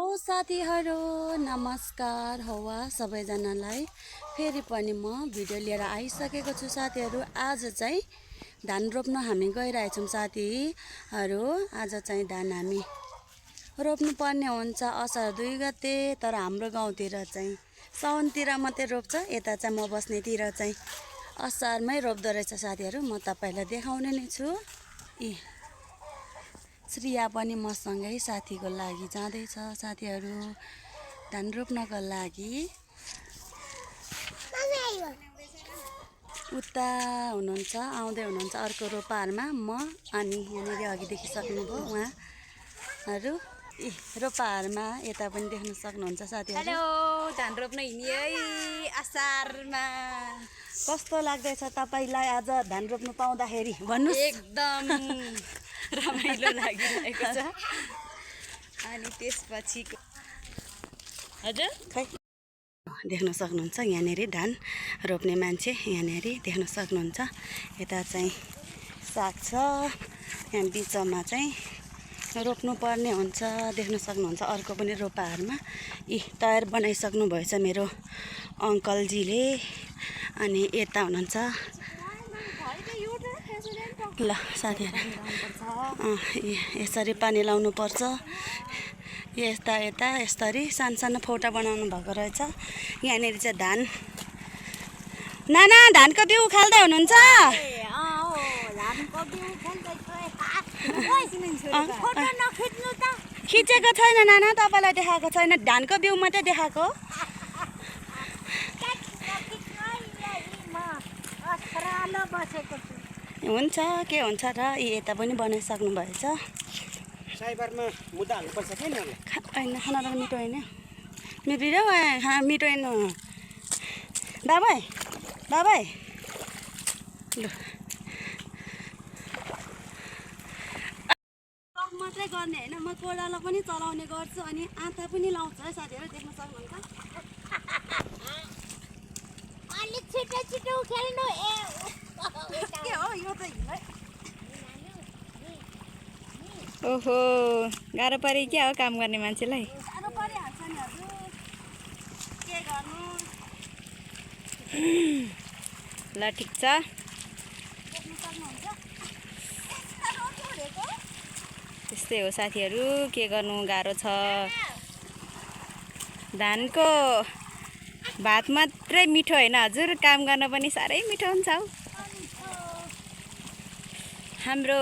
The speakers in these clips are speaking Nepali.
साथीहरू नमस्कार हवा सबैजनालाई फेरि पनि म भिडियो लिएर आइसकेको छु साथीहरू। आज चाहिँ धान रोप्न हामी गइरहेछौँ साथीहरू। आज चाहिँ धान हामी रोप्नु पर्ने हुन्छ असार 2 गते, तर हाम्रो गाउँतिर चाहिँ साउनतिर मात्रै रोप्छ। यता चाहिँ म बस्नेतिर चाहिँ असारमै रोप्दो रहेछ साथीहरू। म तपाईलाई देखाउने नै छु। श्रिया पनि मसँगै साथीको लागि जाँदैछ साथीहरू धान रोप्नको लागि। उता हुनुहुन्छ, आउँदै हुनुहुन्छ अर्को रोपारमा म अनि यहाँनिर अघि देखिसक्नुभयो उहाँहरू रोपारमा यता पनि देख्न सक्नुहुन्छ साथीहरू। हेलो, धान रोप्न हिँड्ने है असारमा। कस्तो लाग्दैछ तपाईलाई आज धान रोप्नु पाउँदाखेरि भन्नु? एकदम रमाइलो लागिरहेको छ। अनि त्यसपछि हजुर खै देख्न सक्नुहुन्छ यहाँनिर धान रोप्ने मान्छे यहाँनिर देख्न सक्नुहुन्छ। यता चाहिँ साग छ, यहाँ बिचमा चाहिँ रोप्नु पर्ने हुन्छ देख्न सक्नुहुन्छ। अर्को पनि रोपाहरूमा टायर बनाइसक्नु भएछ मेरो अङ्कलजीले। अनि यता हुनुहुन्छ ल साथीहरू, यसरी पानी लाउनु पर्छ। यता यता यसरी सानो फौटा बनाउनु भएको रहेछ। यहाँनिर चाहिँ धान नाना धानको बिउ उखाल्दै हुनुहुन्छ। खिचेको छैन नाना, तपाईँलाई देखाएको छैन, धानको बिउ मात्रै देखाएको। हुन्छ के हुन्छ र। यता पनि बनाइसक्नु भएछ। साइबरमा मुद्दा हाल्नुपर्छ कि होइन खाना त मिठो होइन, मिठो मिठो होइन। बाबाई बाबाई ल मात्रै गर्ने होइन, म कोडालो पनि चलाउने गर्छु अनि आँटा पनि लाउँछु है साथीहरू, देख्न सक्नुहुन्छ। अलिक छिटो छिटो खेल्नु। के हो यो त ओहो, गाह्रो परे क्या हो काम गर्ने मान्छेलाई? साह्रो परिहाल्छ नि हजुर, के गर्नु। ल ठिक छ। देख्न सक्नुहुन्छ त्यस्तै हो साथीहरू, के गर्नु, गाह्रो छ। धानको भात मात्रै मिठो होइन हजुर, काम गर्न पनि साह्रै मिठो हुन्छ हौ। हाम्रो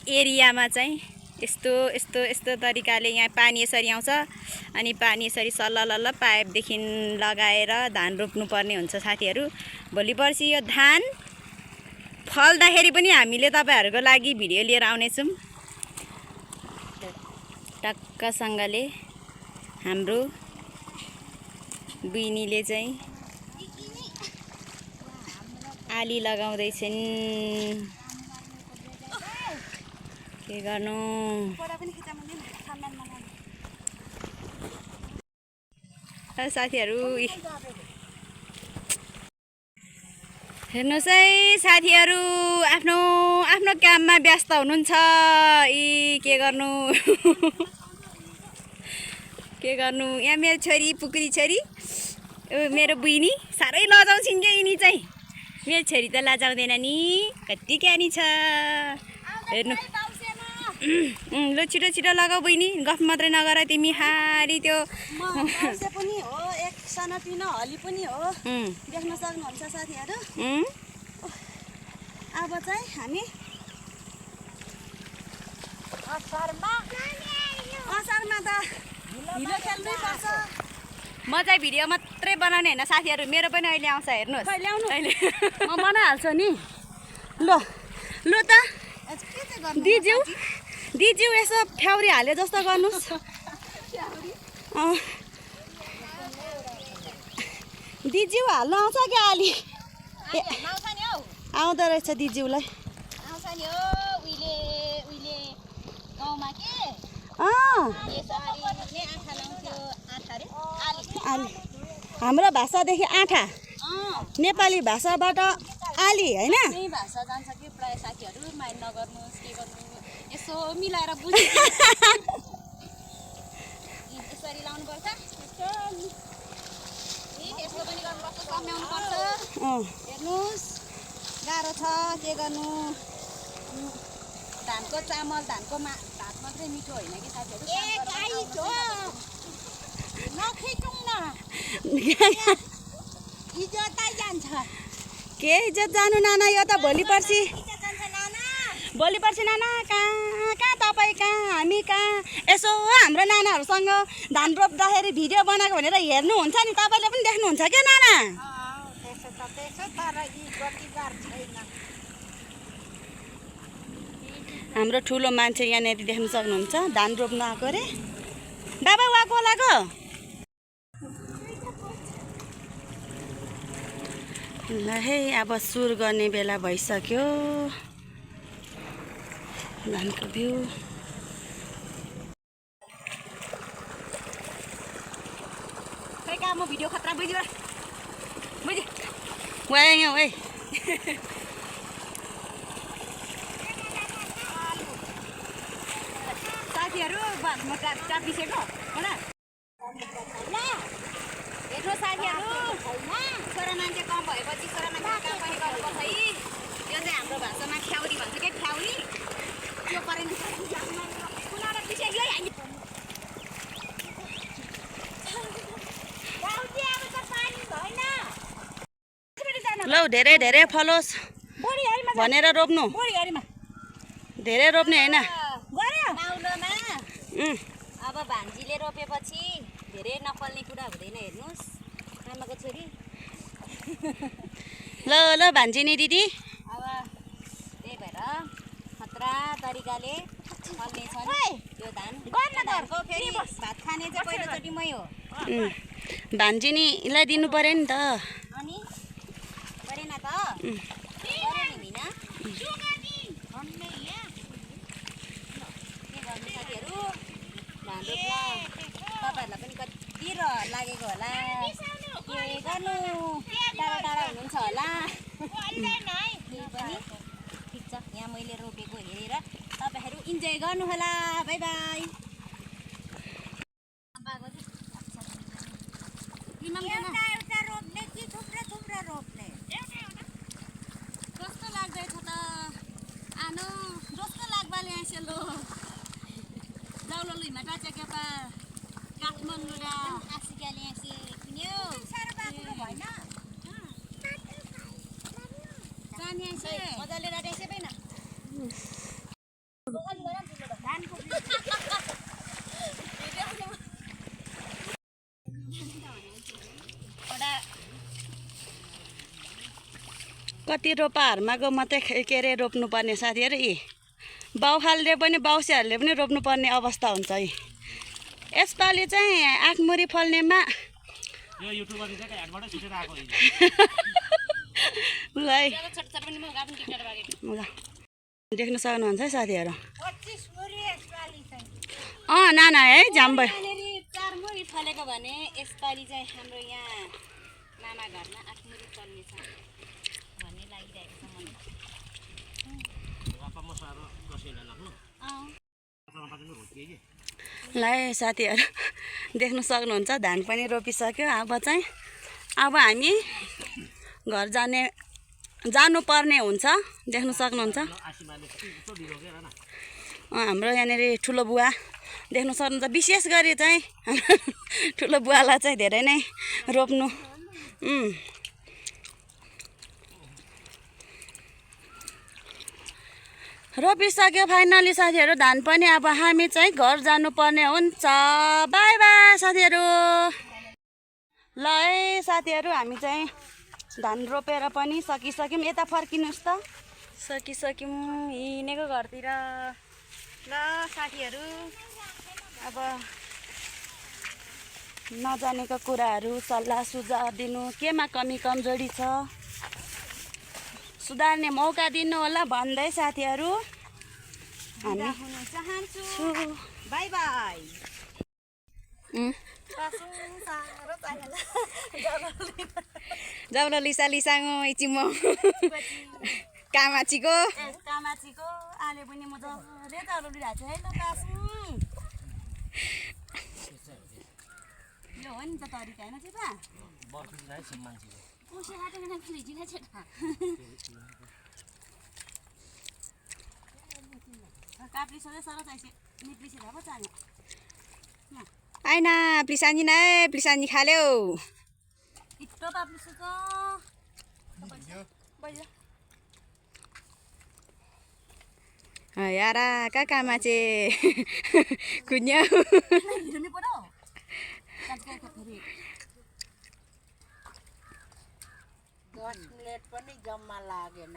एरियामा चाहिँ यस्तो तरिकाले यहाँ पानी यसरी आउँछ अनि पानी यसरी सल्ल पाइपदेखि लगाएर धान रोप्नुपर्ने हुन्छ साथीहरू। भोलि पर्सि यो धान फल्दाखेरि पनि हामीले तपाईँहरूको लागि भिडियो लिएर आउनेछौँ। टक्कसँगले हाम्रो बहिनीले चाहिँ आली लगाउँदैछन्। के गर्नु साथीहरू। हेर्नुहोस् है साथीहरू, आफ्नो आफ्नो काममा व्यस्त हुनुहुन्छ। के गर्नु के गर्नु। यहाँ मेरो छोरी पुकुरी छोरी, मेरो बहिनी साह्रै लजाउँछिन् क्या यिनी चाहिँ। मेरो छोरी त लजाउँदैन नि, कति ज्ञानी छ हेर्नु। ल छिटो छिटो लगाऊ बहिनी, गफ मात्रै नगर तिमी। हारी त्यो पनि हो, एक सानोतिनो हली पनि हो, देख्न सक्नुहुन्छ साथीहरू। अब चाहिँ हामी असारमा त हिलो खेल्नै पर्छ। म चाहिँ भिडियो मात्रै बनाउने होइन साथीहरू, मेरो पनि अहिले आउँछ हेर्नुहोस्। ल्याउनु अहिले म बनाइहाल्छु नि। ल त दिज्यू यसो फ्याउरी हाले जस्तो गर्नुहोस्। दिज्यू हाल्नु आउँछ क्या अलि? आउँदो रहेछ दिज्यूलाई। हाम्रो भाषादेखि आँठा, नेपाली भाषाबाट आली होइन? भाषा जान्छ कि प्राय साथीहरू, माइन्ड नगर्नुहोस्। के गर्नु, यसो मिलाएर बुझ्नु। लगाउनुपर्छ यसको पनि गर्नुपर्छ सम्झाउनुपर्छ हेर्नुहोस् गाह्रो छ के गर्नु धानको चामल धानको भात मात्रै मिठो होइन कि साथीहरू नखिचौँ न इज्जतै जान्छ के इज्जत जानु नाना यो त भोलि पर्सि इज्जत जान्छ नाना भोलि पर्सि नाना कहाँ कहाँ तपाईँ कहाँ हामी कहाँ यसो हाम्रो नानाहरूसँग धान रोप्दाखेरि भिडियो बनाएको भनेर हेर्नुहुन्छ नि तपाईँले पनि देख्नुहुन्छ क्या नाना त्यसो त त्यसो तर इज्जतदार छैन हाम्रो ठुलो मान्छे यहाँनिर देख्न सक्नुहुन्छ धान रोप्न आएको अरे बाबा उहाँको लागो ल है अब सुर गर्ने बेला भइसक्यो धानको बिउ खै कहाँ म भिडियो खतरा बुझ्यो बुझ्यो वाइ यहाँ वाइ साथीहरू म चापिसकेको होला हेर्नु साथीहरू छोरा मान्छे कम भएपछि छोरा मान्छे काम पनि गर्नुपर्छ है यो चाहिँ हाम्रो भाषामा ख्याउरी भन्छ क्या ख्याउरी त्यो परेन कुनाएर पिसाइयो है लौ धेरै धेरै फलोस् भनेर रोप्नु धेरै रोप्ने होइन नाउलोमा अब भान्जीले रोपेपछि धेरै नफल्ने कुरा हुँदैन हेर्नुहोस् आमाको छोरी ल ल भान्जिनी दिदी अब त्यही भएर खतरा तरिकाले फल्नेछ यो धानको फेरि भात खाने चाहिँ पहिलोचोटि मै हो भान्जिनीलाई दिनु पर्यो नि त अनि गरेन त गरे नि मिना के गर्नु साथीहरू धान रोप्न तपाईँहरूलाई पनि कति लागेको होला के गर्नु टाढा टाढा हुनुहुन्छ होला केही पनि ठिक छ यहाँ मैले रोपेको हेरेर तपाईँहरू इन्जोय गर्नु होला बाई बाई एउटा रोप्ने कि थुप्रै थुप्रै रोप्ने कस्तो लाग्दैछ त आनो जस्तो लाग्बाले आइसेलो जाउलो लुइमा टाचेके पा काठमाडौँ र आसिकाले आसी किन्यो साह्रो बाक्लो भएन कानी आइसे मजाले राखेको छैन कति रोपाहरूमा गो मात्रै के अरे रोप्नुपर्ने साथीहरू यी बाउखालले पनि बाउसेहरूले पनि रोप्नुपर्ने अवस्था हुन्छ है यसपालि चाहिँ आँखमुरी फल्नेमा यो युट्युबरले चाहिँ हेडबाट छुटेर आएको ल है ल देख्न सक्नुहुन्छ है साथीहरू 25 मुरी यसपालि चाहिँ नाना है जाम्बो यहाँनिर 4 मुरी फलेको भने यसपालि चाहिँ हाम्रो यहाँ मामा घरमा 8 मुरी चल्नेछ भन्ने लागिरहेको छ मलाई ल है साथीहरू देख्न सक्नुहुन्छ धान पनि रोपिसक्यो अब हामी घर जानुपर्ने हुन्छ देख्न सक्नुहुन्छ हाम्रो यहाँनिर ठुलो बुवा देख्न सक्नुहुन्छ विशेष गरी चाहिँ ठुलो बुवालाई चाहिँ धेरै नै रोप्नु रोपिसक्यो फाइनली साथीहरू धान पनि अब हामी चाहिँ घर जानुपर्ने हुन्छ बाई बाई साथीहरू ल है साथीहरू हामी चाहिँ धान रोपेर पनि सकिसक्यौँ यता फर्किनुहोस् त सकिसक्यौँ हिँडेको घरतिर ल साथीहरू अब नजानेको कुराहरू सल्लाह सुझाव दिनु केमा कमी कमजोरी छ सुधार्ने मौका दिनु होला भन्दै साथीहरू हामी हुन चाहन्छु बाई बाई जाउला लिसा लिसाङो इचिमो कामाचीको कामाचीको आले पनि म जले जरुरी भएको छु है ल कासु यो हो नि त तरिका होइन चाहिँ बर्फी चाहिँ सब मान्छे उसै हाटेको नै फ्रिजिनै छ काप्ली सधैँ सरस आइसे निप्ली से भए चाने आइन प्लिसानी नै प्लिसानी खाल्यो इत्तो पाप्ली सुको बैला यारा काकामा चाहिँ कुन्यो हिँड्नु पर्यो कान्छको फेरि 10 मिनेट पनि जम्मा लागेन